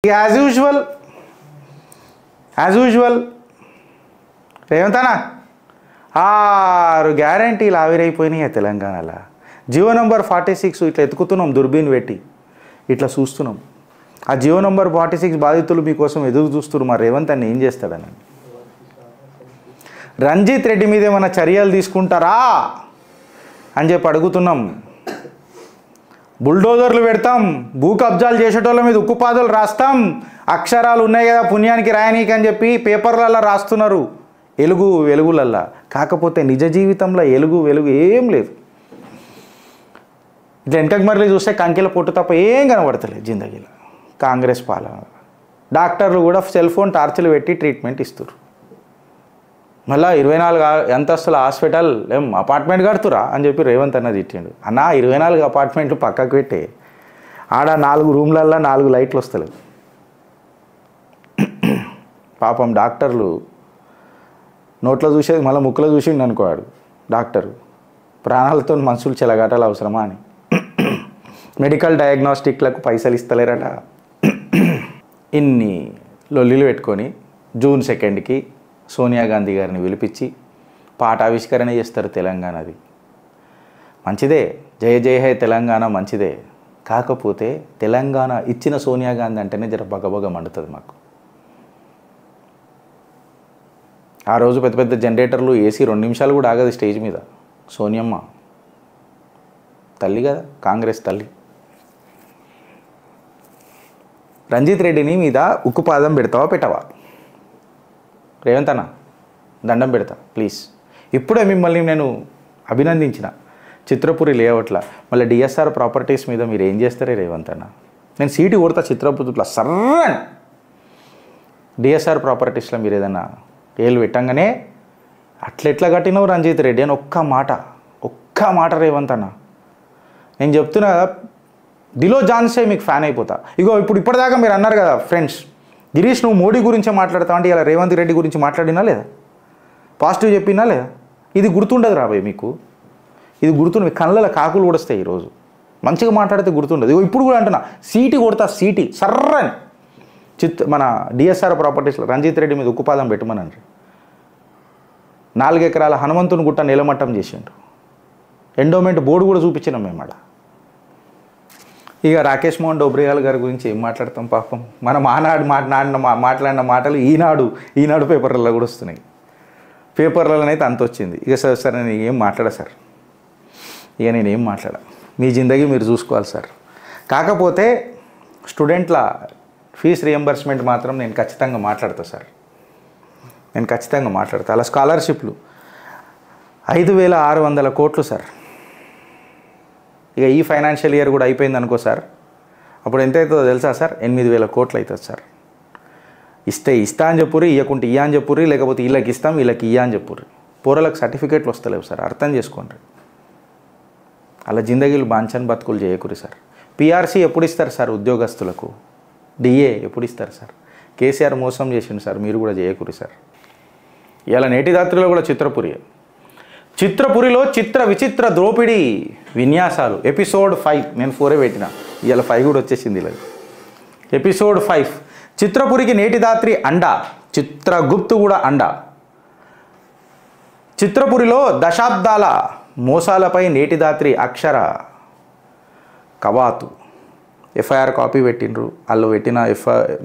As usual రేవంతనా 6 గ్యారంటీలు ఆవిరైపోయినాయి తెలంగాణలో. GO number 46 ఇట్లా ఎత్తుకుతున్నాం, దుర్బీన్ పెట్టి ఇట్లా చూస్తున్నాం. ఆ జియో నంబర్ 46 బాధితులు మీకోసం ఎదురు చూస్తున్నారు. మరి రేవంత్ అన్న ఏం చేస్తాడని. రంజిత్ రెడ్డి మీద ఏమైనా చర్యలు తీసుకుంటారా అని చెప్పి అడుగుతున్నాం. బుల్డోజర్లు పెడతాం, భూ కబ్జాలు చేసేటోళ్ళ మీద ఉక్కుపాదులు రాస్తాం, అక్షరాలు ఉన్నాయి కదా పుణ్యానికి రాయనీకి అని చెప్పి పేపర్లల్లో రాస్తున్నారు వెలుగులల్లా. కాకపోతే నిజ జీవితంలో వెలుగు ఏం లేదు. ఇట్లా వెనకకి మరలి చూస్తే కంకెల పొట్టు తప్ప ఏం కనబడతలేదు జిందగీలో. కాంగ్రెస్ పాలన డాక్టర్లు కూడా సెల్ ఫోన్ టార్చ్లు పెట్టి ట్రీట్మెంట్ ఇస్తారు. మళ్ళీ 24 అంతస్తుల హాస్పిటల్ అపార్ట్మెంట్ కడుతురా అని చెప్పి రేవంత్ అన్న తిట్టిండు. అన్న 24 అపార్ట్మెంట్లు పక్కకు పెట్టి ఆడ 4 రూమ్లల్లో 4 లైట్లు వస్తలేవు. పాపం డాక్టర్లు నోట్లో చూసేది మళ్ళీ ముక్కులో చూసిండు అనుకోవాడు డాక్టరు. ప్రాణాలతో మనుషులు చెలగాటాలు అవసరమా అని మెడికల్ డయాగ్నోస్టిక్లకు పైసలు ఇస్తలేరట. ఇన్ని లొల్లిలు పెట్టుకొని జూన్ 2కి సోనియా గాంధీ గారిని పిలిపించి పాఠావిష్కరణ చేస్తారు తెలంగాణది. మంచిదే, జయ జయ హే తెలంగాణ మంచిదే. కాకపోతే తెలంగాణ ఇచ్చిన సోనియా గాంధీ అంటేనే జర బగబగ మండుతుంది మాకు. ఆ రోజు పెద్ద పెద్ద జనరేటర్లు ఏసీ 2 నిమిషాలు కూడా ఆగదు స్టేజ్ మీద. సోనియమ్మ తల్లి కదా, కాంగ్రెస్ తల్లి. రంజిత్ రెడ్డిని మీద ఉక్కుపాదం పెడతావా పెట్టవా? రేవంత్ అన్న దండం పెడతా ప్లీజ్. ఇప్పుడే మిమ్మల్ని నేను అభినందించిన చిత్రపురి లేఅవుట్ల, మళ్ళీ డిఎస్ఆర్ ప్రాపర్టీస్ మీద మీరు ఏం చేస్తారే రేవంత్ అన్న? నేను సీటు కొడతా చిత్రపురిలో సర్రన్. డిఎస్ఆర్ ప్రాపర్టీస్లో మీరు ఏదన్నా ఏళ్ళు పెట్టంగానే అట్లెట్లా కట్టినవు రంజిత్ రెడ్డి అని ఒక్క మాట రేవంత్ అన్న. నేను చెప్తున్నా కదా, దిలో జాన్సే మీకు ఫ్యాన్ అయిపోతా. ఇప్పటిదాకా మీరు అన్నారు కదా ఫ్రెండ్స్, గిరీష్ నువ్వు మోడీ గురించే మాట్లాడతావు అంటే ఇలా రేవంత్ రెడ్డి గురించి మాట్లాడినా లేదా? పాజిటివ్ చెప్పినా లేదా? ఇది గుర్తుండదు రాబోయే మీకు. ఇది గుర్తుండదు. కళ్ళలో కాకులు కూడా వస్తాయి. ఈరోజు మంచిగా మాట్లాడితే గుర్తుండదు. ఇప్పుడు కూడా అంటున్నా, సీటు కొడతా సీటీ సర్రని మన డిఎస్ఆర్ ప్రాపర్టీస్లో రంజిత్ రెడ్డి మీద ఉక్కుపాదం పెట్టమనండి. 4 ఎకరాల హనుమంతుని గుట్ట నీలమట్టం చేసిండు. ఎండోమెంట్ బోర్డు కూడా చూపించినాం మేము ఆడ. ఇక రాకేష్ మోహన్ డోబ్రియాల్ గారి గురించి ఏం మాట్లాడతాం పాపం. మనం ఆనాడు మాట్లాడిన మాటలు ఈనాడు పేపర్లలో కూడా వస్తున్నాయి. పేపర్లలోనైతే అంత వచ్చింది. ఇక సార్ నేను ఏం మాట్లాడా సార్, నేనేం మాట్లాడా. మీ జిందగీ మీరు చూసుకోవాలి సార్. కాకపోతే స్టూడెంట్ల ఫీజు రియంబర్స్మెంట్ మాత్రం నేను ఖచ్చితంగా మాట్లాడతా సార్. అలా స్కాలర్షిప్లు 5,600 కోట్లు సార్. ఇక ఈ ఫైనాన్షియల్ ఇయర్ కూడా అయిపోయింది అనుకో సార్, అప్పుడు ఎంత అవుతుందో తెలుసా సార్? 8,000 కోట్లు అవుతుంది సార్. ఇస్తా అని చెప్పుర్రి, ఇవ్వకుంటే ఇయ్య అని చెప్పుర్రి, లేకపోతే వీళ్ళకి ఇస్తాం వీళ్ళకి ఇయ్య అని చెప్పుర్రి. పోరలకు సర్టిఫికేట్లు వస్తలేవు సార్, అర్థం చేసుకోండి. అలా జిందగీలు బాంఛన్ బతుకులు చేయకూరి సార్. పిఆర్సీ ఎప్పుడు ఇస్తారు సార్ ఉద్యోగస్తులకు? డిఏ ఎప్పుడు ఇస్తారు సార్? కేసీఆర్ మోసం చేసిండు సార్, మీరు కూడా చేయకూరి సార్. ఇలా నేటి రాత్రిలో కూడా చిత్రపురిలో చిత్ర విచిత్ర ద్రోపిడీ విన్యాసాలు ఎపిసోడ్ 5. నేను 4 పెట్టిన, ఇలా 5 కూడా వచ్చేసింది. ఇలా ఎపిసోడ్ 5. చిత్రపురికి నేటి రాత్రి అండ, చిత్రగుప్తు కూడా అండ. చిత్రపురిలో దశాబ్దాల మోసాలపై నేటి రాత్రి అక్షర కవాతు. ఎఫ్ఐఆర్ కాపీ పెట్టిండ్రు, వాళ్ళు పెట్టిన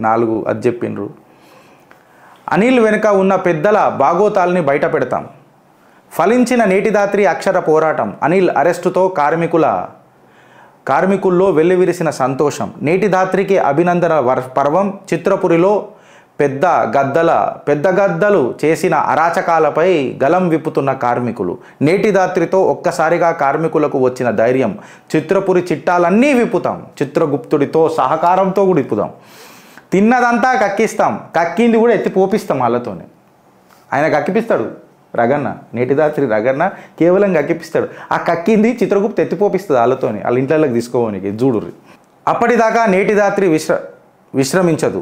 4 అది చెప్పిండ్రు. అనిల్ వెనుక ఉన్న పెద్దల బాగోతాల్ని బయట పెడతాం. ఫలించిన నేటి రాత్రి అక్షర పోరాటం. అనిల్ అరెస్టుతో కార్మికుల్లో వెల్లివిరిసిన సంతోషం. నేటి రాత్రికి అభినందన పర్వం. చిత్రపురిలో పెద్ద గద్దలు చేసిన అరాచకాలపై గలం విప్పుతున్న కార్మికులు. నేటి రాత్రితో ఒక్కసారిగా కార్మికులకు వచ్చిన ధైర్యం. చిత్రపురి చిట్టాలన్నీ విప్పుతాం, చిత్రగుప్తుడితో సహకారంతో కూడా విప్పుదాం. తిన్నదంతా కక్కిస్తాం, కక్కింది కూడా ఎత్తి పోపిస్తాం వాళ్ళతోనే. ఆయన కక్కిపిస్తాడు రగన్న, నేటి రాత్రి రగన్న కేవలం కక్కిపిస్తాడు. ఆ కక్కింది చిత్రగుప్తు ఎత్తిపోపిస్తుంది వాళ్ళతోనే, వాళ్ళ ఇంట్లోకి తీసుకోవడానికి చూడుర్రి. అప్పటిదాకా నేటి రాత్రి విశ్రమించదు.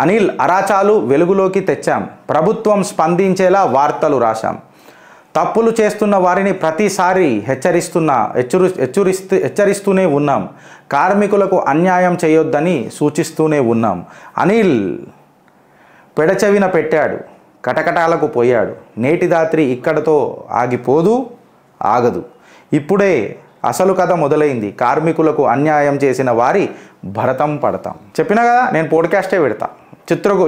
అనిల్ అరాచాలు వెలుగులోకి తెచ్చాం. ప్రభుత్వం స్పందించేలా వార్తలు రాశాం. తప్పులు చేస్తున్న వారిని ప్రతిసారి హెచ్చరిస్తూనే ఉన్నాం. కార్మికులకు అన్యాయం చేయొద్దని సూచిస్తూనే ఉన్నాం. అనిల్ పెడచెవిన పెట్టాడు, కటకటాలకు పోయాడు. నేటి రాత్రి ఇక్కడతో ఆగిపోదు, ఆగదు. ఇప్పుడే అసలు కథ మొదలైంది. కార్మికులకు అన్యాయం చేసిన వారి భరతం పడతాం. చెప్పినా కదా, నేను పోడ్కాస్టే పెడతా.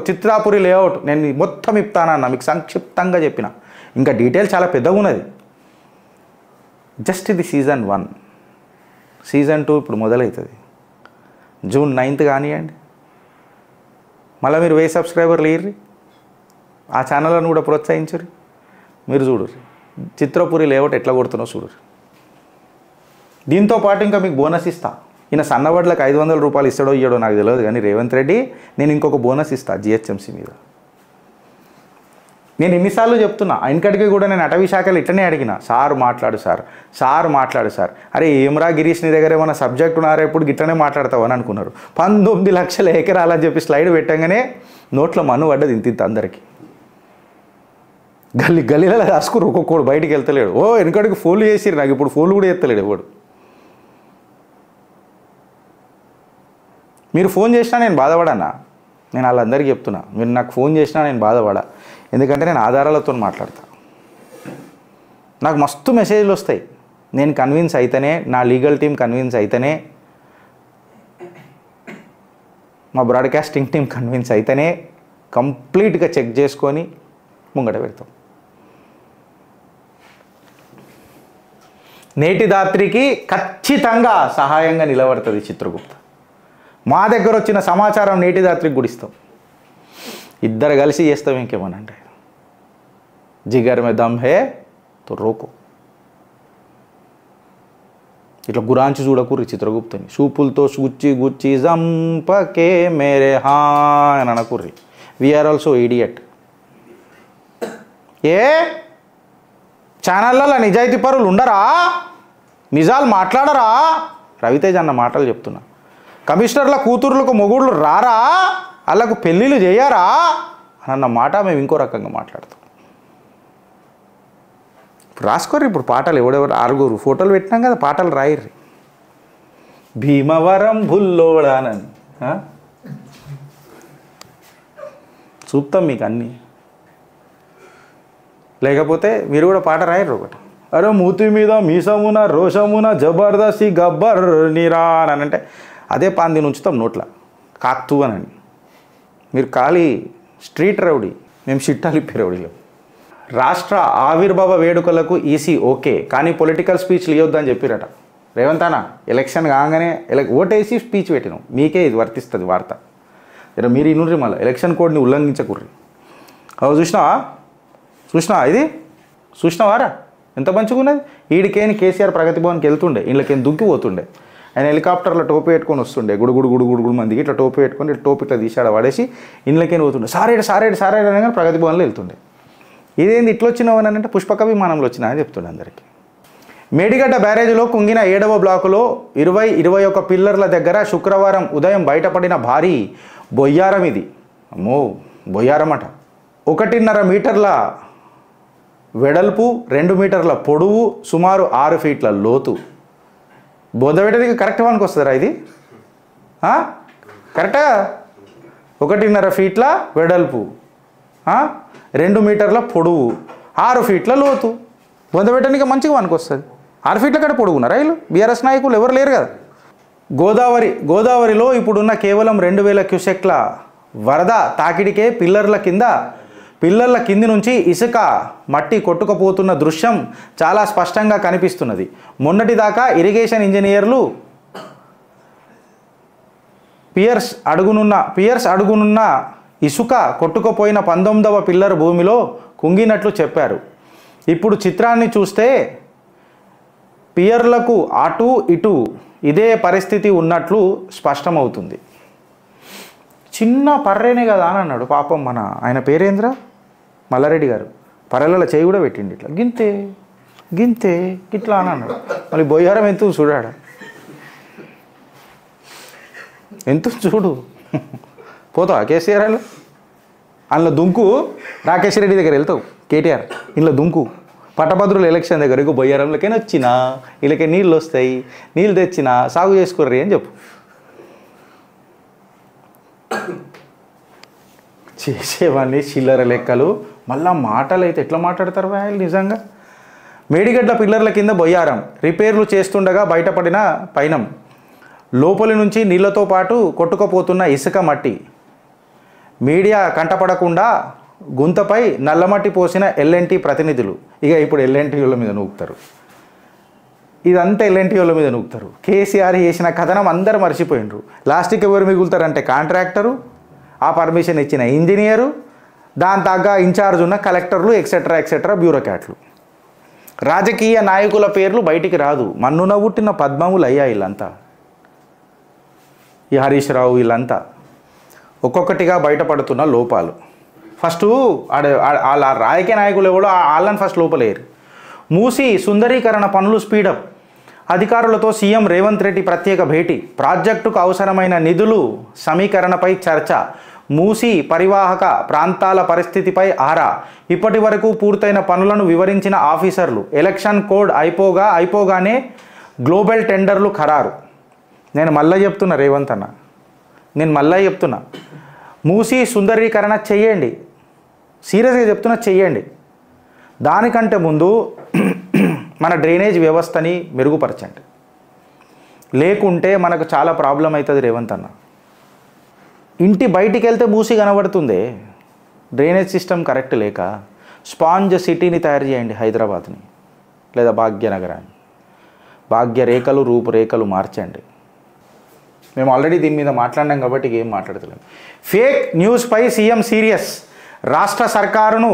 చిత్రాపురి లేఅవుట్ నేను మొత్తం ఇప్తానన్నా, మీకు సంక్షిప్తంగా చెప్పిన. ఇంకా డీటెయిల్ చాలా పెద్దగా ఉన్నది. జస్ట్ ఇది సీజన్ 1. సీజన్ 2 ఇప్పుడు మొదలవుతుంది. జూన్ 9th కానివ్వండి. మళ్ళీ మీరు 1000 సబ్స్క్రైబర్లు ఇయ్యి, ఆ ఛానళ్ళను కూడా ప్రోత్సహించరు. మీరు చూడరు చిత్రపురి లేఅవుట్ ఎట్లా కొడుతున్నో చూడరు. దీంతో పాటు ఇంకా మీకు బోనస్ ఇస్తా. ఈయన సన్నబడ్లకు 500 రూపాయలు ఇస్తాడో ఇయ్యడో నాకు తెలియదు, కానీ రేవంత్ రెడ్డి నేను ఇంకొక బోనస్ ఇస్తా జిహెచ్ఎంసీ మీద. నేను ఎన్నిసార్లు చెప్తున్నా, ఆయనకడికి కూడా నేను అటవీ శాఖలు ఇట్టనే అడిగిన, సార్ మాట్లాడు సార్. అరే ఏమరా గిరీష్, నీ దగ్గర ఏమైనా సబ్జెక్ట్ ఉన్నారా, ఎప్పుడు గిట్టనే మాట్లాడతావు అని అనుకున్నారు. 19 లక్షల ఎకరాలని చెప్పి స్లైడ్ పెట్టగానే నోట్లో మన్ను పడ్డది ఇంత అందరికీ. గల్లీలలో రాసుకురు, ఒక్కొక్కడు బయటికి వెళ్తలేడు. వెనకడికి ఫోన్లు చేసిరు, నాకు ఇప్పుడు ఫోన్లు కూడా ఎత్తలేడు ఎవడు. మీరు ఫోన్ చేసినా నేను బాధపడన్నా, నేను వాళ్ళందరికీ చెప్తున్నా. మీరు నాకు ఫోన్ చేసినా నేను బాధపడా, ఎందుకంటే నేను ఆధారాలతో మాట్లాడతా. నాకు మస్తు మెసేజ్లు వస్తాయి. నేను కన్విన్స్ అయితేనే, నా లీగల్ టీం కన్విన్స్ అయితేనే, మా బ్రాడ్కాస్టింగ్ టీం కన్విన్స్ అయితేనే కంప్లీట్గా చెక్ చేసుకొని ముంగట పెడతాం. నేటి రాత్రికి ఖచ్చితంగా సహాయంగా నిలబడుతుంది చిత్రగుప్త. మా దగ్గర వచ్చిన సమాచారం నేటి రాత్రికి గుడిస్తాం. ఇద్దరు కలిసి చేస్తాం. ఇంకేమనంటే జిగర్ మే దమ్ హే తో రోకో. ఇట్లా గురాంచి చూడకూరి చిత్రగుప్తని. చూపులతో గుచ్చి జంపకే మేరే హా అని అనకూర్రి. We are also idiot. ఛానళ్ళలో నిజాయితీ పరులు ఉండరా, నిజాలు మాట్లాడరా? రవితేజ్ అన్న మాటలు చెప్తున్నా. కమిషనర్ల కూతుర్లకు మొగుళ్ళు రారా, వాళ్ళకు పెళ్ళిళ్ళు చేయరా అన్న మాట మేము ఇంకో రకంగా మాట్లాడతాం. రాసుకోర్రి ఇప్పుడు పాటలు. ఎవడెవరు 6 ఫోటోలు పెట్టినాం కదా, పాటలు రాయిర్రి. భీమవరం భుల్లోడానని చూపుతాం మీకు అన్నీ. లేకపోతే మీరు కూడా పాట రాయరు ఒకటి. అరే మూతి మీద మీసమున రోషమున జబర్దస్తి గబ్బర్ నీరా అని అంటే అదే పాంది ఉంచుతాం నోట్ల కాక్తూ అని. మీరు ఖాళీ స్ట్రీట్ రౌడీ, మేము షిట్టాలిప్పి రౌడీలు. రాష్ట్ర ఆవిర్భావ వేడుకలకు ఈసీ ఓకే, కానీ పొలిటికల్ స్పీచ్లు ఇవ్వద్దని చెప్పిరట రేవంత్ అన్న. ఎలక్షన్ కాగానే ఓటేసి స్పీచ్ పెట్టినాం, మీకే ఇది వర్తిస్తుంది వార్త. మీరు ఇనుర్రి, మళ్ళీ ఎలక్షన్ కోడ్ని ఉల్లంఘించకుర్రి. చూసినావా ఇది? చూసినావారా ఎంత మంచిగా ఉన్నది? ఈడికేని కేసీఆర్ ప్రగతి భవన్కి వెళ్తుండే, వీళ్ళకేం దుంకిపోతుండే. ఆయన హెలికాప్టర్లో టోపీ పెట్టుకొని వస్తుండే, గుడుగుడు మందికి ఇట్లా టోపీ పెట్టుకొని ఇట్లా టోపీ ఇట్లా తీసాడ పడేసి ఇండ్లకేని పోతుండే. సారేడు అనగానే ప్రగతి భవన్లో వెళ్తుండే. ఇదేంది ఇట్లా వచ్చినావని అంటే పుష్పక విమానంలో వచ్చినా అని చెప్తుండే అందరికీ. మేడిగడ్డ బ్యారేజ్లో కుంగిన 7వ బ్లాకులో 20-21 పిల్లర్ల దగ్గర శుక్రవారం ఉదయం బయటపడిన భారీ బొయ్యారం ఇది. అమ్మో, బొయ్యారం అట. 1.5 మీటర్ల వెడల్పు, 2 మీటర్ల పొడవు, సుమారు 6 ఫీట్ల లోతు. బోధపెట్టడానికి కరెక్ట్ వానికి వస్తుందిరా ఇది? కరెక్టా? 1.5 ఫీట్ల వెడల్పు, 2 మీటర్ల పొడవు, 6 ఫీట్ల లోతు. బోధపెట్టడానికి మంచిగా వానికి వస్తుంది. 6 ఫీట్ల కడ పొడుగున్నారా వీళ్ళు? బీఆర్ఎస్ నాయకులు ఎవరు లేరు కదా. గోదావరిలో ఇప్పుడున్న కేవలం 2000 క్యూసెక్ల వరద తాకిడికే పిల్లర్ల కింది నుంచి ఇసుక మట్టి కొట్టుకుపోతున్న దృశ్యం చాలా స్పష్టంగా కనిపిస్తున్నది. మొన్నటిదాకా ఇరిగేషన్ ఇంజనీర్లు పియర్స్ అడుగునున్న ఇసుక కొట్టుకుపోయిన 19వ పిల్లర్ భూమిలో కుంగినట్లు చెప్పారు. ఇప్పుడు చిత్రాన్ని చూస్తే పియర్లకు అటు ఇటు ఇదే పరిస్థితి ఉన్నట్లు స్పష్టమవుతుంది. చిన్న పర్రేనే కదా అని అన్నాడు పాపం. ఆయన పేరేంద్ర మల్లారెడ్డి గారు పర్రెలలో చేయి కూడా పెట్టిండి, ఇట్లా గింతే ఇట్లా అని అన్నాడు. మళ్ళీ బొయ్యారం ఎంత చూడాడు, ఎంత చూడు. పోతావా కేసీఆర్ అందులో దుంకు? రాకేష్ రెడ్డి దగ్గర వెళ్తావు కేటీఆర్, ఇంట్లో దుంకు పట్టభద్రులు ఎలక్షన్ దగ్గరకు బొయ్యారంలోకైనా వచ్చినా వీళ్ళకి నీళ్ళు వస్తాయి, నీళ్ళు తెచ్చినా సాగు చేసుకుర్రీ అని చెప్పు. చేసేవాడిని చిల్లర లెక్కలు. మళ్ళా మాటలు అయితే ఎట్లా మాట్లాడతారు వాళ్ళు నిజంగా. మేడిగడ్డ పిల్లర్ల కింద బొయ్యారం రిపేర్లు చేస్తుండగా బయటపడిన పైనం. లోపలి నుంచి నీళ్లతో పాటు కొట్టుకుపోతున్న ఇసుక మట్టి. మీడియా కంటపడకుండా గుంతపై నల్లమట్టి పోసిన ఎల్ఎన్టీ ప్రతినిధులు. ఇక ఇప్పుడు ఎల్ఎన్టీ వాళ్ళ మీద నూకుతారు. ఇదంతా ఎల్ఎన్టీ వాళ్ళ మీద నూకుతారు. కేసీఆర్ చేసిన కథనం అందరూ మర్చిపోయినరు. లాస్ట్కి ఎవరు మిగులుతారంటే కాంట్రాక్టరు, ఆ పర్మిషన్ ఇచ్చిన ఇంజనీరు, దాని తగ్గ ఇన్ఛార్జ్ ఉన్న కలెక్టర్లు ఎక్సెట్రా ఎక్సెట్రా బ్యూరోక్రాట్లు. రాజకీయ నాయకుల పేర్లు బయటికి రాదు. మన్నున పుట్టిన పద్మములు అయ్యా వీళ్ళంతా. ఈ హరీష్ రావు వీళ్ళంతా ఒక్కొక్కటిగా బయటపడుతున్న లోపాలు. ఫస్ట్ వాళ్ళ రాజకీయ నాయకులు ఎవడో వాళ్ళని ఫస్ట్ లోపలేరు. మూసి సుందరీకరణ పనులు స్పీడప్. అధికారులతో సీఎం రేవంత్ రెడ్డి ప్రత్యేక భేటీ. ప్రాజెక్టుకు అవసరమైన నిధులు సమీకరణపై చర్చ. మూసి పరివాహక ప్రాంతాల పరిస్థితిపై ఆరా. ఇప్పటి వరకు పూర్తయిన పనులను వివరించిన ఆఫీసర్లు. ఎలక్షన్ కోడ్ అయిపోగానే గ్లోబల్ టెండర్లు ఖరారు. నేను మళ్ళీ చెప్తున్నా రేవంత్ అన్న, నేను మళ్ళీ చెప్తున్నా, మూసి సుందరీకరణ చెయ్యండి. సీరియస్గా చెప్తున్నా, చెయ్యండి. దానికంటే ముందు మన డ్రైనేజ్ వ్యవస్థని మెరుగుపరచండి. లేకుంటే మనకు చాలా ప్రాబ్లం అవుతుంది రేవంత్ అన్న. ఇంటి బయటికి వెళ్తే మూసి కనబడుతుంది డ్రైనేజ్ సిస్టమ్ కరెక్ట్ లేక. స్పాంజ్ సిటీని తయారు చేయండి హైదరాబాద్ని, లేదా భాగ్యనగరాన్ని. భాగ్యరేఖలు రూపురేఖలు మార్చండి. మేము ఆల్రెడీ దీని మీద మాట్లాడినాం కాబట్టి ఏం మాట్లాడతలేము. ఫేక్ న్యూస్పై సీఎం సీరియస్. రాష్ట్ర సర్కారును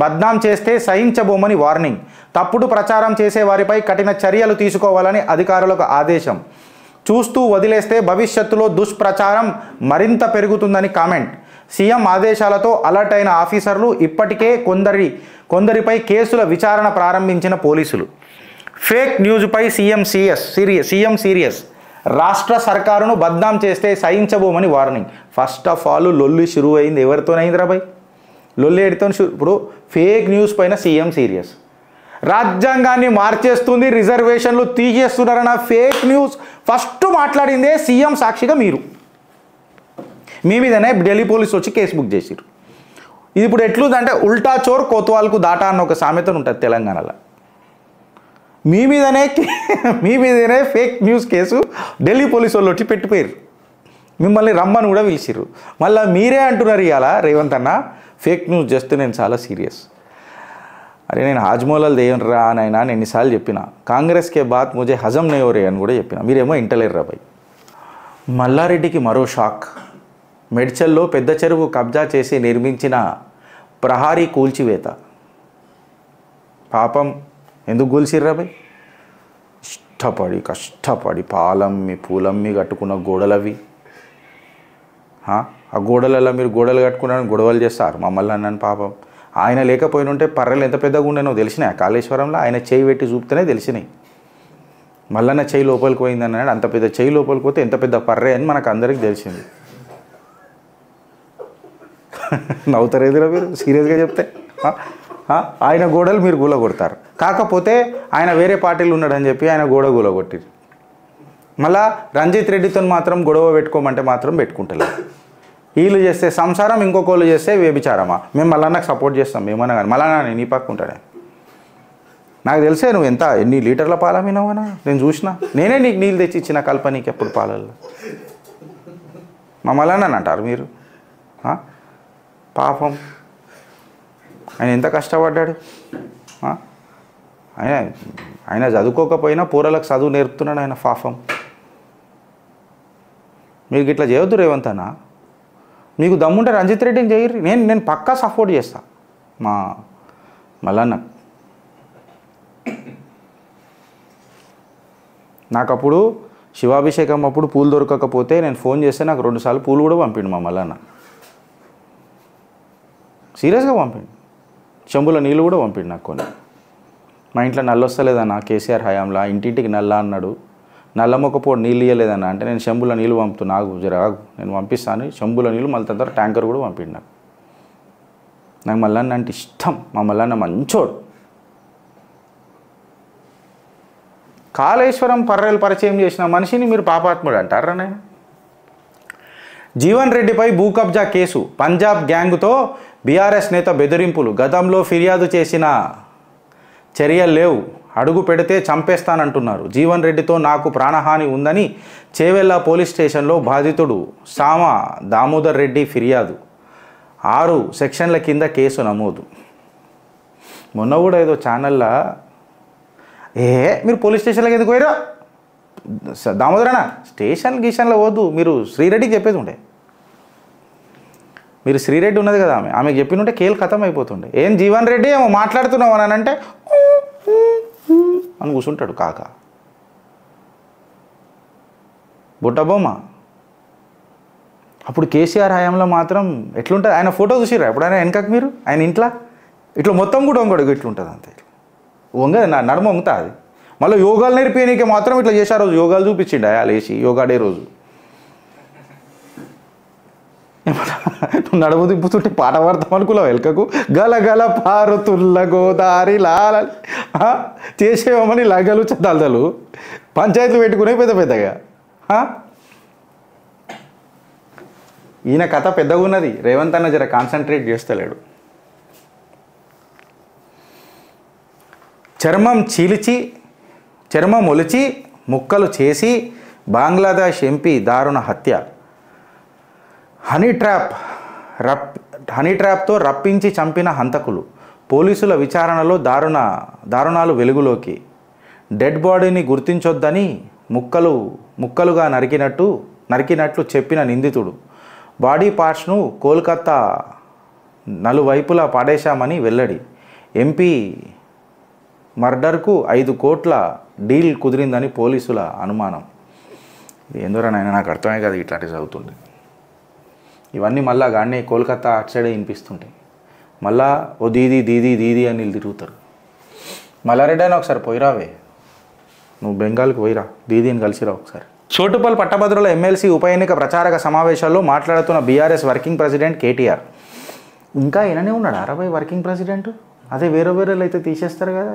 బద్నాం చేస్తే సహించబోమని వార్నింగ్. తప్పుడు ప్రచారం చేసే వారిపై కఠిన చర్యలు తీసుకోవాలని అధికారులకు ఆదేశం. చూస్తూ వదిలేస్తే భవిష్యత్తులో దుష్ప్రచారం మరింత పెరుగుతుందని కామెంట్. సీఎం ఆదేశాలతో అలర్ట్ అయిన ఆఫీసర్లు. ఇప్పటికే కొందరిపై కేసుల విచారణ ప్రారంభించిన పోలీసులు. ఫేక్ న్యూస్పై సీఎం సీరియస్. రాష్ట్ర సర్కారును బద్నాం చేస్తే సహించబోమని వార్నింగ్. ఫస్ట్ ఆఫ్ ఆల్ లొల్లి షురువు అయింది ఎవరితోనైందిరా భయ్? లొల్లి ఎడితో ఇప్పుడు ఫేక్ న్యూస్ పైన సీఎం సీరియస్. రాజ్యాంగాన్ని మార్చేస్తుంది, రిజర్వేషన్లు తీసేస్తున్నారన్న ఫేక్ న్యూస్ ఫస్ట్ మాట్లాడిందే సీఎం సాక్షిగా మీరు. మీ మీదనే ఢిల్లీ పోలీసు వచ్చి కేసు బుక్ చేసిరు. ఇది ఇప్పుడు ఎట్లుందంటే ఉల్టా చోర్ కోత్వాల్కు దాటా అన్న ఒక సామెత ఉంటుంది తెలంగాణలో. మీ మీదనే fake news case Delhi police వాళ్ళు వచ్చి పెట్టిపోయారు. మిమ్మల్ని రమ్మని కూడా పిలిచిర్రు. మళ్ళీ మీరే అంటున్నారు ఇవాళ రేవంత్ అన్న ఫేక్ న్యూస్ చేస్తే నేను చాలా సీరియస్. అరే నేను హాజ్మోలాల్ దేవన్ రా నైనా నేను ఎన్నిసార్లు చెప్పిన. కాంగ్రెస్కే బాత్ ముజే హజం నేవరే అని కూడా చెప్పిన. మీరేమో ఇంటలేరు రా భయ్. మల్లారెడ్డికి మరో షాక్. మెడ్చల్లో పెద్ద చెరువు కబ్జా చేసి నిర్మించిన ప్రహారీ కూల్చివేత. పాపం ఎందుకు కూల్చిర్రా భయ్? కష్టపడి పాలమ్మి పూలమ్మి కట్టుకున్న గోడలవి. ఆ గోడలలో మీరు గోడలు కట్టుకున్నారని గొడవలు చేస్తారు మమ్మల్ని అన్నాను. పాపం ఆయన లేకపోయినుంటే పర్రెలు ఎంత పెద్దగా ఉండేనో తెలిసినాయి. కాళేశ్వరంలో ఆయన చేయి పెట్టి చూపితేనే తెలిసినాయి. మల్లన్న చేయి లోపలికి పోయింది అన్నాడు. అంత పెద్ద చేయి లోపలికి పోతే ఎంత పెద్ద పర్రే అని మనకు అందరికీ తెలిసింది. నవ్వుతారేదిరా మీరు సీరియస్గా చెప్తే? ఆయన గోడలు మీరు గూల కొడతారు. కాకపోతే ఆయన వేరే పార్టీలు ఉన్నాడని చెప్పి ఆయన గూల కొట్టిరు. మళ్ళా రంజిత్ రెడ్డితో మాత్రం గొడవ పెట్టుకోమంటే మాత్రం పెట్టుకుంటలేదు. వీళ్ళు చేస్తే సంసారం, ఇంకొకళ్ళు చేస్తే వ్యభిచారమా? మేము మళ్ళా నాకు సపోర్ట్ చేస్తాం ఏమన్నా కానీ. మళ్ళా నేను నీ పక్క ఉంటానే. నాకు తెలిసే నువ్వు ఎన్ని లీటర్ల పాల మీనవనా నేను చూసినా. నేనే నీకు నీళ్ళు తెచ్చి ఇచ్చిన కల్పనీకి ఎప్పుడు పాలల్లో. మళ్ళా నన్ను అంటారు మీరు. పాపం ఆయన ఎంత కష్టపడ్డాడు. ఆయన చదువుకోకపోయినా పూరలకు చదువు నేర్పుతున్నాడు ఆయన. పాపం మీకు ఇట్లా చేయొద్దు రేవంత్ అన్న. మీకు దమ్ముంటే రంజిత్ రెడ్డిని చేయరు. నేను పక్కా సపోర్ట్ చేస్తా మా మల్లన్న. నాకు అప్పుడు శివాభిషేకం అప్పుడు పూలు దొరకకపోతే నేను ఫోన్ చేస్తే నాకు 2 సార్లు పూలు కూడా పంపిండు మా మల్లన్న. సీరియస్గా పంపిండు. చెంబుల నీళ్ళు కూడా పంపిండు నాకు కొన్ని. మా ఇంట్లో నల్ల వస్తలేదన్న కేసీఆర్ హయాంలో ఇంటింటికి నల్ల అన్నాడు. నల్ల మొక్కపోడు నీళ్ళు ఇవ్వలేదన్న అంటే నేను చెంబుల నీళ్ళు పంపుతున్నా, నాకు జరాగు నేను పంపిస్తాను చెంబుల నీళ్ళు. మళ్ళీ తర్వాత ట్యాంకర్ కూడా పంపిండు నాకు. మల్లన్న అంటే ఇష్టం. మా మల్లన్న మంచోడు. కాళేశ్వరం పర్రెలు పరిచయం చేసిన మనిషిని మీరు పాపాత్ముడు అంటారా నేను? జీవన్ రెడ్డిపై భూ కబ్జా కేసు, పంజాబ్ గ్యాంగ్తో బీఆర్ఎస్ నేత బెదిరింపులు, గతంలో ఫిర్యాదు చేసిన చర్యలు లేవు, అడుగు పెడితే చంపేస్తానంటున్నారు. జీవన్ రెడ్డితో నాకు ప్రాణహాని ఉందని చేవెళ్ళ పోలీస్ స్టేషన్లో బాధితుడు సామ దామోదర్ రెడ్డి ఫిర్యాదు, 6 సెక్షన్ల కింద కేసు నమోదు. మొన్న కూడా ఏదో ఛానల్లో మీరు పోలీస్ స్టేషన్లోకి ఎందుకు పోయారో దామోదరనా, స్టేషన్ గీషన్లో పోద్దు, మీరు శ్రీరెడ్డికి చెప్పేది ఉండే. మీరు శ్రీరెడ్డి ఉన్నది కదా, ఆమెకు చెప్పినుంటే కేలు ఖతం అయిపోతుండే. ఏం జీవన్ రెడ్డి ఏమో మాట్లాడుతున్నావు అని అంటే అని కూర్చుంటాడు కాక బుట్టబొమ్మ. అప్పుడు కేసీఆర్ హయాంలో మాత్రం ఎట్లుంటుంది, ఆయన ఫోటో చూసిరా ఎప్పుడైనా వెనకకు మీరు? ఆయన ఇంట్లో ఇట్లా మొత్తం కూడా వంగడు ఇట్లుంటుంది అంతే, వంగ నడుమ వంగుతా అది. మళ్ళీ యోగాలు నేర్పేయడానికి మాత్రం ఇట్లా చేశారు, రోజు యోగాలు చూపించిండు లేచి యోగా డే రోజు. నువ్వు నడుము దింపుతుంటే పాట పాడతాం అనుకున్నావు వెల్కకు, గల గల పారుతుల్ల గోదారి లాల చేసేవమని లగలు చదలదలు పంచాయతీలు పెట్టుకునే పెద్ద పెద్దగా. ఈయన కథ పెద్దగా ఉన్నది, రేవంత్ అన్న జర కాన్సన్ట్రేట్ చేస్తలేడు. చర్మం ఒలిచి ముక్కలు చేసి బంగ్లాదేశ్ ఎంపీ దారుణ హత్య, హనీ ట్రాప్తో రప్పించి చంపిన హంతకులు, పోలీసుల విచారణలో దారుణాలు వెలుగులోకి, డెడ్ బాడీని గుర్తించొద్దని ముక్కలుగా నరికినట్లు చెప్పిన నిందితుడు, బాడీ పార్ట్స్ను కోల్కతా నలువైపులా పాడేశామని వెల్లడి, ఎంపీ మర్డర్కు 5 కోట్ల డీల్ కుదిరిందని పోలీసుల అనుమానం. ఏందోరా నాయన, నాకు అర్థమే కదా ఇట్లాంటివి చదువుతుండే. ఇవన్నీ మళ్ళా గానే కోల్కతా అటు సైడే వినిపిస్తుంటాయి. మళ్ళా ఓ దీదీ దీదీ దీదీ అని వీళ్ళు తిరుగుతారు. మల్లారెడ్డి అయినా ఒకసారి పోయిరావే, నువ్వు బెంగాల్కి పోయిరా, దీదీని కలిసిరా ఒకసారి. చోటుపల్ పట్టభద్రుల ఎమ్మెల్సీ ఉప ఎన్నిక ప్రచారక సమావేశాల్లో మాట్లాడుతున్న బీఆర్ఎస్ వర్కింగ్ ప్రెసిడెంట్ కేటీఆర్. ఇంకా ఈయననే ఉన్నాడు 60 వర్కింగ్ ప్రెసిడెంట్, అదే వేరేలు అయితే తీసేస్తారు కదా,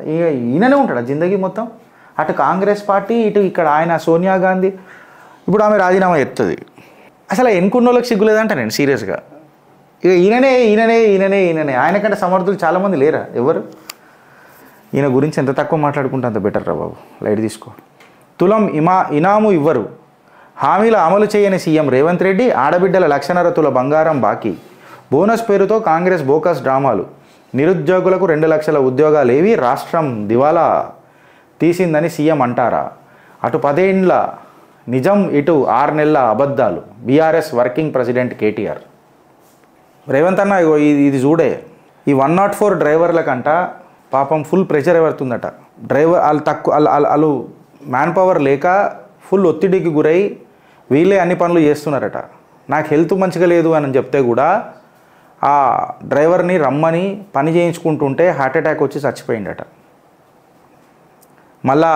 ఈయననే ఉంటాడు జిందగీ మొత్తం. అటు కాంగ్రెస్ పార్టీ, ఇటు ఇక్కడ ఆయన సోనియా గాంధీ. ఇప్పుడు ఆమె రాజీనామా ఎత్తుంది. అసలు ఎన్నుకున్న వాళ్ళకి సిగ్గులేదంట నేను సీరియస్గా. ఇక ఈయననే ఆయనకంటే సమర్థులు చాలామంది లేరా ఎవరు? ఈయన గురించి ఎంత తక్కువ మాట్లాడుకుంటే అంత బెటర్ రా బాబు, లైట్ తీసుకో. తులం ఇనాము ఇవ్వరు, హామీలు అమలు చేయని సీఎం రేవంత్ రెడ్డి, ఆడబిడ్డల 1,50,000 తుల బంగారం బాకీ, బోనస్ పేరుతో కాంగ్రెస్ బోకస్ డ్రామాలు, నిరుద్యోగులకు 2 లక్షల ఉద్యోగాలేవి, రాష్ట్రం దివాలా తీసిందని సీఎం అంటారా? అటు 10 ఏండ్ల నిజం, ఇటు 6 నెలల అబద్ధాలు. BRS working president KTR. Revanth అన్న ఇది చూడే, ఈ 104 డ్రైవర్లకంట పాపం ఫుల్ ప్రెషర్ ఎవరుతుందట. డ్రైవర్ వాళ్ళు మ్యాన్ పవర్ లేక ఫుల్ ఒత్తిడికి గురై వీళ్ళే అన్ని పనులు చేస్తున్నారట. నాకు హెల్త్ మంచిగా లేదు అని చెప్తే కూడా ఆ డ్రైవర్ని రమ్మని పని చేయించుకుంటుంటే హార్ట్ అటాక్ వచ్చి చచ్చిపోయిందట. మళ్ళా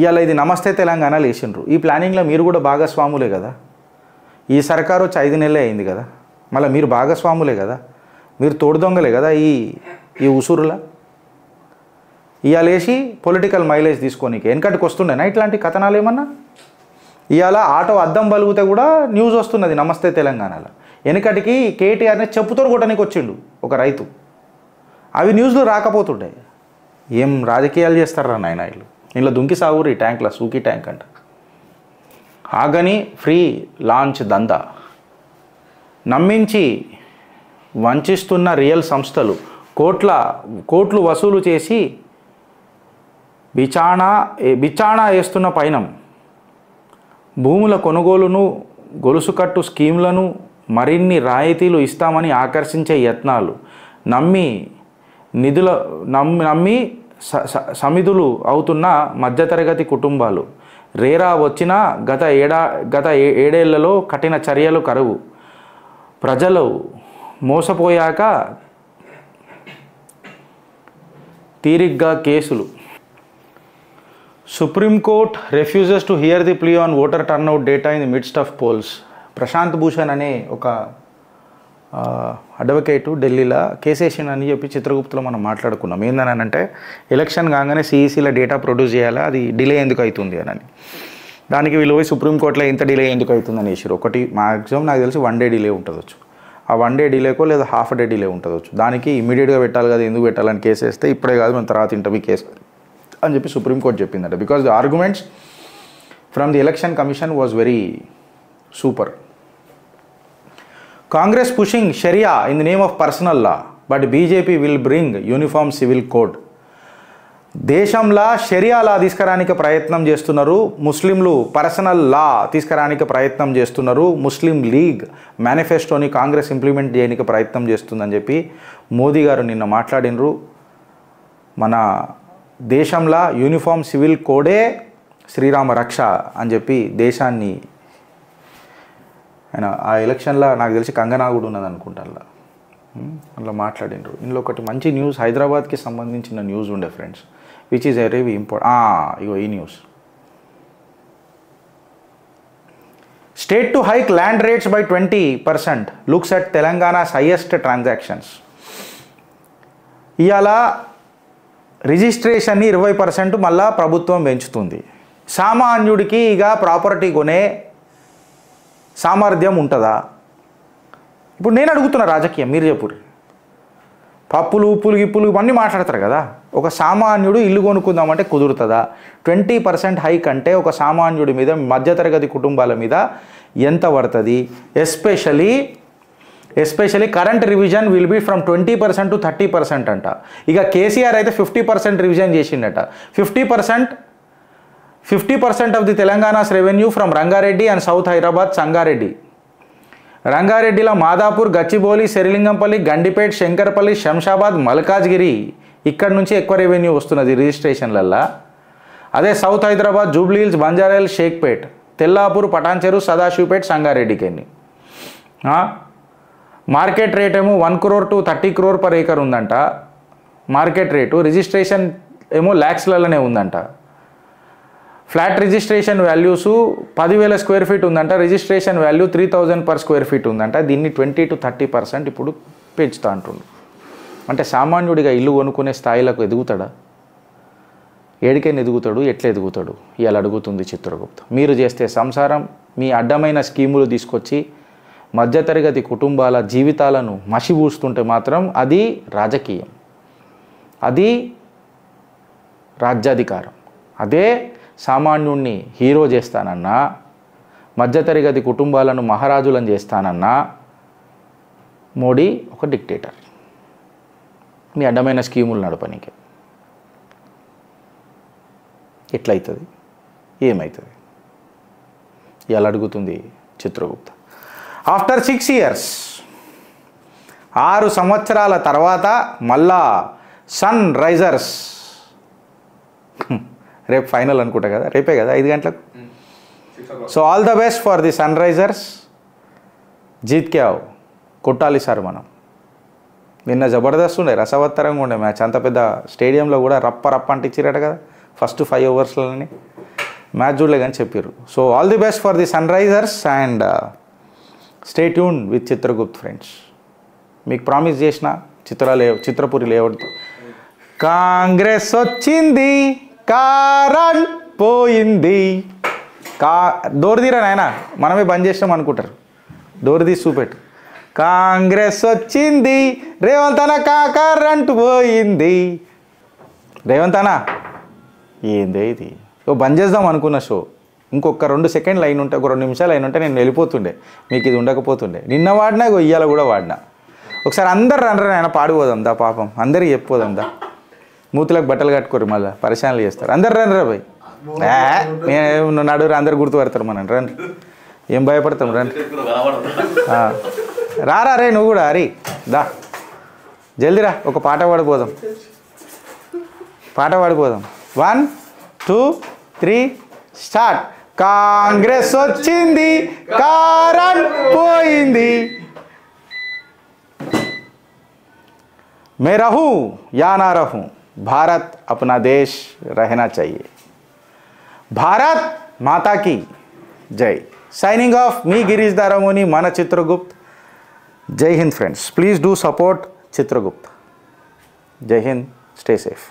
ఇవాళ ఇది నమస్తే తెలంగాణ లేచిండ్రు. ఈ ప్లానింగ్లో మీరు కూడా భాగస్వాములే కదా. ఈ సర్కారు వచ్చి 5 నెలలే అయింది కదా, మళ్ళీ మీరు భాగస్వాములే కదా, మీరు తోడు దొంగలే కదా ఈ ఉసురులా. ఇవాళ వేసి పొలిటికల్ మైలేజ్ తీసుకోనికి వెనకటికి వస్తుండేనా ఇట్లాంటి కథనాలు ఏమన్నా? ఇవాళ ఆటో అద్దం బలిగితే కూడా న్యూస్ వస్తున్నది నమస్తే తెలంగాణలో. వెనకటికి కేటీఆర్ని చెప్పుతో కొట్టడానికి వచ్చిండు ఒక రైతు, అవి న్యూస్లో రాకపోతుండే. ఏం రాజకీయాలు చేస్తారా నాయన వీళ్ళు? ఇంట్లో దుంకి సాగురు ఈ ట్యాంక్లో, సూకి ట్యాంక్ అంట. ఆగని ఫ్రీ లాంచ్ దందా, నమ్మించి వంచిస్తున్న రియల్ సంస్థలు, కోట్లు వసూలు చేసి బిచాణా వేస్తున్న పైనం, భూముల కొనుగోలును గొలుసుకట్టు స్కీమ్లను మరిన్ని రాయితీలు ఇస్తామని ఆకర్షించే యత్నాలు, నమ్మి సమిధులు అవుతున్న మధ్యతరగతి కుటుంబాలు, రేరా వచ్చిన గత ఏడేళ్లలో కఠిన చర్యలు కరువు, ప్రజలు మోసపోయాక తీరిగ్గా కేసులు. Supreme Court refuses to hear the plea on voter turnout data in the midst of polls. Prashant Bhushan అనే ఒక అడ్వకేటు ఢిల్లీలో కేసేషన్ అని చెప్పి చిత్రగుప్తలో మనం మాట్లాడుకున్నాం. ఏందని అంటే ఎలక్షన్ కాగానే సిఈసీలో డేటా ప్రొడ్యూస్ చేయాలా, అది డిలే ఎందుకు అవుతుంది అని. దానికి వీళ్ళు పోయి సుప్రీంకోర్టులో ఇంత డిలే ఎందుకు అవుతుందని వేసారు. ఒకటి మ్యాక్సిమం నాకు తెలిసి 1 డే డిలే ఉంటుందొచ్చు. ఆ 1 డే డిలేకో లేదా హాఫ్ డే డిలే ఉంటుందొచ్చు. దానికి ఇమీడియట్గా పెట్టాలి కదా, ఎందుకు పెట్టాలని కేసు వేస్తే ఇప్పుడే కాదు మనం తర్వాత ఇంటర్వ్యూ కేసు అని చెప్పి సుప్రీంకోర్టు చెప్పిందట. Because the arguments from the election commission was very super. Congress pushing షరియా in the name of personal law but BJP will bring uniform civil code. దేశంలో షరియా లా తీసుకురానికి ప్రయత్నం చేస్తున్నారు, ముస్లింలు పర్సనల్ లా తీసుకురానికి ప్రయత్నం చేస్తున్నారు, ముస్లిం లీగ్ మేనిఫెస్టోని కాంగ్రెస్ ఇంప్లిమెంట్ చేయడానికి ప్రయత్నం చేస్తుందని చెప్పి మోదీ గారు నిన్న మాట్లాడినరు. మన దేశంలో యూనిఫామ్ సివిల్ కోడే శ్రీరామ రక్ష అని చెప్పి దేశాన్ని ఆయన ఆ ఎలక్షన్లో నాకు తెలిసి కంగనా కూడా ఉన్నది అనుకుంటా అందులో మాట్లాడినరు. ఇందులో ఒకటి మంచి న్యూస్ హైదరాబాద్కి సంబంధించిన న్యూస్ ఉండే friends, which is very important. ఇగో ఈ news, state to hike land rates by 20% looks at Telangana's highest transactions. ఇవాళ రిజిస్ట్రేషన్ని 20% మళ్ళా ప్రభుత్వం పెంచుతుంది. సామాన్యుడికి ఇక ప్రాపర్టీ కొనే సామర్థ్యం ఉంటుందా? ఇప్పుడు నేను అడుగుతున్నా రాజకీయం, మీరు చెప్పురు. పప్పులు ఉప్పులు గిప్పులు ఇవన్నీ మాట్లాడతారు కదా, ఒక సామాన్యుడు ఇల్లు కొనుక్కుందామంటే కుదురుతుందా? 20% హైక్ అంటే ఒక సామాన్యుడి మీద, మధ్యతరగతి కుటుంబాల మీద ఎంత పడుతుంది? Especially current revision will be from 20% to 30% అంట. ఇక కేసీఆర్ అయితే 50% రివిజన్ చేసిండట. 50% of the Telangana's revenue from Rangareddy and south Hyderabad Sangareddy. రంగారెడ్డిలో మాదాపూర్, గచ్చిబౌలి, శరిలింగంపల్లి, గండిపేట్, శంకరపల్లి, శంషాబాద్, మల్కాజ్గిరి ఇక్కడ నుంచి ఎక్కువ రెవెన్యూ వస్తున్నది రిజిస్ట్రేషన్లల్లో. అదే సౌత్ హైదరాబాద్, జూబ్లీహిల్స్, బంజారాహిల్స్, షేక్పేట్, తెల్లాపూర్, పటాన్చెరు, సదాశివపేట్, సంగారెడ్డికి ఎన్ని. మార్కెట్ రేట్ ఏమో 1 crore to 30 crore per acre ఉందంట మార్కెట్ రేటు. రిజిస్ట్రేషన్ ఏమో ల్యాక్స్లలోనే ఉందంట. ఫ్లాట్ రిజిస్ట్రేషన్ వాల్యూసు 10,000 square feet ఉందంట, registration value 3,000 per square feet ఉందంట. దీన్ని 20 to 30% ఇప్పుడు పెంచుతా అంటుండు. అంటే సామాన్యుడిగా ఇల్లు కొనుక్కునే స్థాయిలకు ఎదుగుతాడా? ఏడికైనా ఎదుగుతాడు, ఎట్లా ఎదుగుతాడు? ఇవాళ అడుగుతుంది చిత్రగుప్త. మీరు చేస్తే సంసారం, మీ అడ్డమైన స్కీములు తీసుకొచ్చి మధ్యతరగతి కుటుంబాల జీవితాలను మసిబూస్తుంటే మాత్రం అది రాజకీయం, అది రాజ్యాధికారం. అదే సామాన్యుణ్ణి హీరో చేస్తానన్నా, మధ్యతరగతి కుటుంబాలను మహారాజులను చేస్తానన్నా మోడీ ఒక డిక్టేటర్. మీ అడ్డమైన స్కీములు నడపనీకే ఎట్లయితుంది? ఏమవుతుంది? ఇవాళ అడుగుతుంది చిత్రగుప్త. ఆఫ్టర్ 6 years 6 సంవత్సరాల తర్వాత మళ్ళా సన్ రైజర్స్, రేపు ఫైనల్ అనుకుంటా కదా, రేపే కదా 5 గంటలకు. So all the best for the Sunrisers. జీత్కే ఆవు, కొట్టాలి సార్ మనం. నిన్న జబర్దస్త్ ఉండే, రసవత్తరంగా ఉండే మ్యాచ్. అంత పెద్ద స్టేడియంలో కూడా రప్ప అంటించారట కదా ఫస్ట్ 5 oversలోని. మ్యాచ్ చూడలే కానీ చెప్పారు. So all the best for the Sunrisers and stay tune with Chitragupt friends. మీకు ప్రామిస్ చేసిన చిత్రపురి లేఅవుట్. కాంగ్రెస్ వచ్చింది, కరెంట్ పోయింది. డోర్ తీరా నాయన, మనమే బంద్ చేసినాం అనుకుంటారు. డోర్ తీసి చూపెట్టు. కాంగ్రెస్ వచ్చింది, రేవంత్ అన్న కరెంట్ పోయింది. రేవంత్ అన్న ఏందే ఇది? బంద్ చేద్దాం అనుకున్న షో ఇంకొక 2 seconds లైన్ ఉంటే, ఒక 2 నిమిషాలు లైన్ ఉంటే నేను వెళ్ళిపోతుండే, మీకు ఇది ఉండకపోతుండే. నిన్న వాడినా ఇయ్యాల కూడా వాడినా. ఒకసారి అందరు రండ్రా ఆయన పాడిపోదాం దా, పాపం అందరికి చెప్పిపోదాం దా. మూతులకు బట్టలు కట్టుకోరు, మళ్ళీ పరిశానలు చేస్తారు. అందరు రండ్రా భయ్. నేను నడురు, అందరు గుర్తుపడతారు మనం. రండి, ఏం భయపడతాం, రండి. రారా రే, నువ్వు కూడా అరి దా, జల్దిరా. ఒక పాట పాడిపోదాం, 1 2 3 స్టార్ట్. కాంగ్రెస్ వచ్చింది, కరెంట్ పోయింది. मैं रहूं या ना रहूं, भारत अपना देश रहना चाहिए. भारत माता की जय. సైనింగ్ ఆఫ్ మీ గిరీష్ దారమోని, మన చిత్రగుప్త్. జై Hind friends, please do support Chitragupta. జై హింద్, స్టే సేఫ్.